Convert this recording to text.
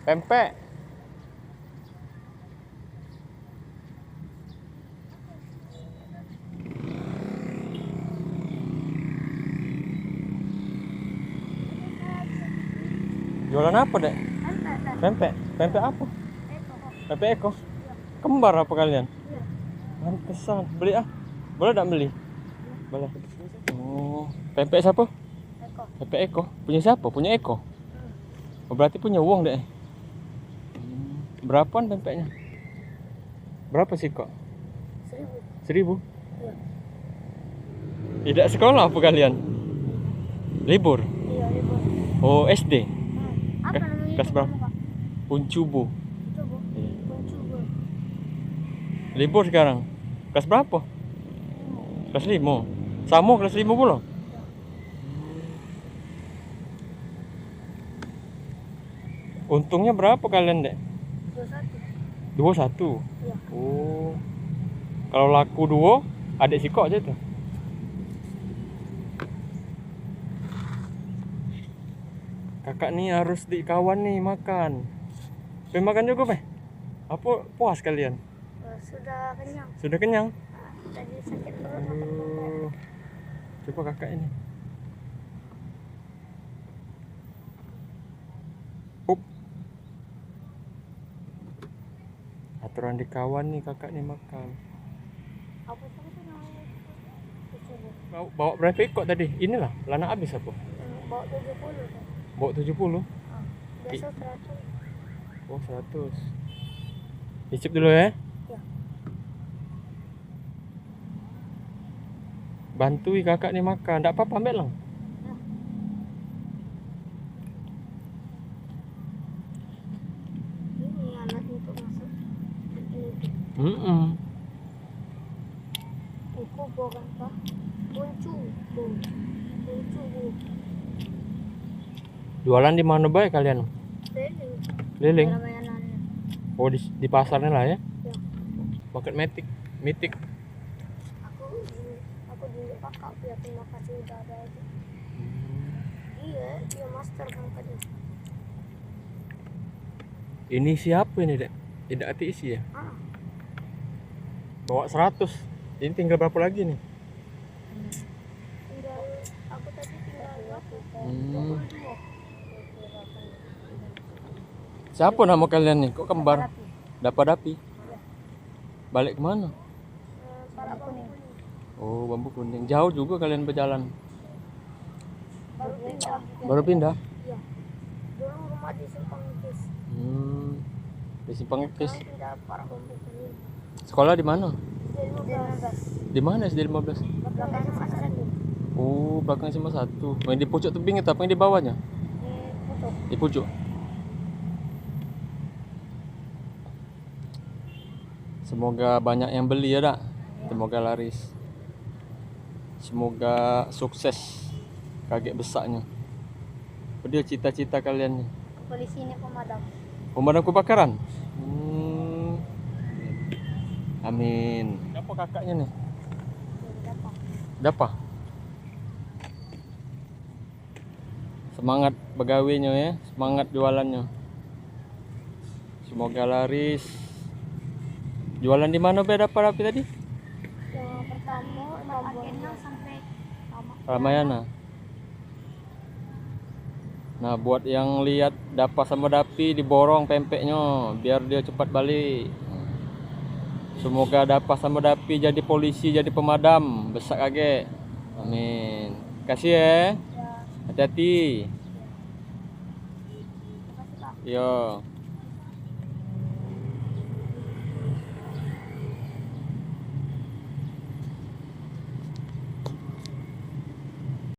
Pempek. Jualan apa, Dek? Pempek. Pempek apa? Pempek Eko. Kembar apa kalian? Pantesan. Beli ah. Boleh enggak beli? Boleh. Oh, pempek siapa? Pempek Eko. Punya siapa? Punya Eko. Oh, berarti punya uang, Dek. Berapaan pempeknya? Berapa sih kok? 1.000. Iya. Tidak sekolah apa kalian? Libur? Iya, libur. Oh, SD? Apa namanya? Kelas berapa? Puncubu. Coba. Iya. Coba. Libur sekarang. Kelas berapa? Kelas 5. Sama kelas 5 pula. Untungnya berapa kalian, Dek? 21. 21. Iya. Oh. Kalau laku 2, adik si kok aja tuh. Kakak nih harus di kawan nih makan. Pengen makan juga, Pe? Apa puas kalian? Sudah kenyang. Sudah kenyang? Tadi sakit perut makan pempek. Aduh. Coba kakak ini. Up. Aturan di kawan nih kakak nih makan. Apa sih itu namanya? Coba. Bawa berapa ekor tadi? Inilah, lana habis apa? Bawa 70 kan? Bawa 70. Biasa 100. Oh, 100. Icip dulu ya. Ya. Bantui kakak nih makan. Enggak apa-apa, ambil lang. Ini anak untuk masuk ini. Buku bukan apa? Kuncu bu. Kuncu bu. Jualan di mana baik kalian? Keliling. Keliling. Mainannya. Oh, di pasarnya lah ya. Ya. Paket mitik. Aku dulu kakak ya, terima kasih udah ada aja. Iya, dia master angkatnya. Ini siapa ini, Dek? Tidak hati isi ya? Bawa 100. Ini tinggal berapa lagi nih? Tinggal aku tadi tinggal berapa? Hmm. Siapa nama kalian nih? Kok kembar? Dapat api. Balik kemana? Para kuning. Oh, Bambu Kuning. Jauh juga kalian berjalan. Baru pindah. Baru pindah? Iya. Dulu rumah di Simpang Kis. Di Simpang Kis. Sekarang pindah para Bambu Kuning. Sekolah di mana? SD 15. Di mana SD 15? Belakang SMA 1. Oh, belakang SMA 1. Main di pucuk tebing itu apa yang di bawahnya? Di Pucuk. Di pucuk. Semoga banyak yang beli ya, Dak. Semoga laris. Semoga sukses. Kaget besarnya. Padahal cita-cita kalian nih. Polisi ini pemadam. Pemadam kebakaran. Amin. Siapa kakaknya nih? Dapa. Semangat begawinya ya, semangat jualannya. Semoga laris. Jualan di mana Be dapat api tadi? Yang pertama Ramayana sampai Ramayana. Nah, buat yang lihat Dapa sama Dapi diborong pempeknya biar dia cepat balik. Semoga Dapa sama Dapi jadi polisi, jadi pemadam, besar kaget. Amin. Kasih ya. Hati-hati. Terima kasih Pak. Yo.